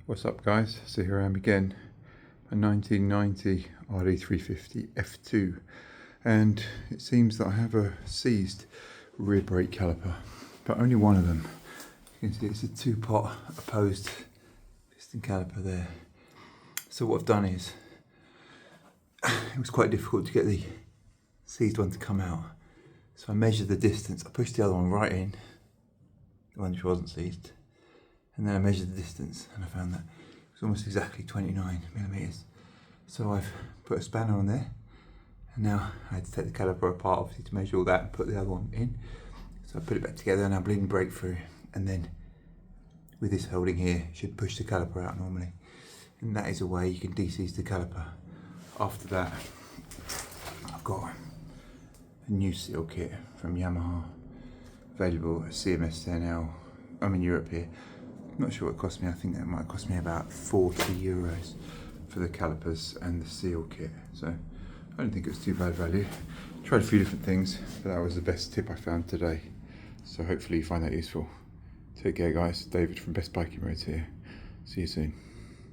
What's up guys, so here I am again, a 1990 RD350 F2, and it seems that I have a seized rear brake caliper, but only one of them. You can see it's a two-pot opposed piston caliper there. So what I've done is, it was quite difficult to get the seized one to come out, so I measured the distance. I pushed the other one right in, the one which wasn't seized, and then I measured the distance and I found that it was almost exactly 29 millimeters. So I've put a spanner on there, and now I had to take the caliper apart obviously to measure all that and put the other one in. So I put it back together and I'm bleeding brake through, and then with this holding here should push the caliper out normally, and that is a way you can de-seize the caliper. After that I've got a new seal kit from Yamaha, available at CMS there now. I'm in Europe here. Not sure what it cost me. I think that might cost me about 40 euros for the calipers and the seal kit. So I don't think it was too bad value. Tried a few different things, but that was the best tip I found today. So hopefully you find that useful. Take care guys. David from Best Biking Roads here. See you soon.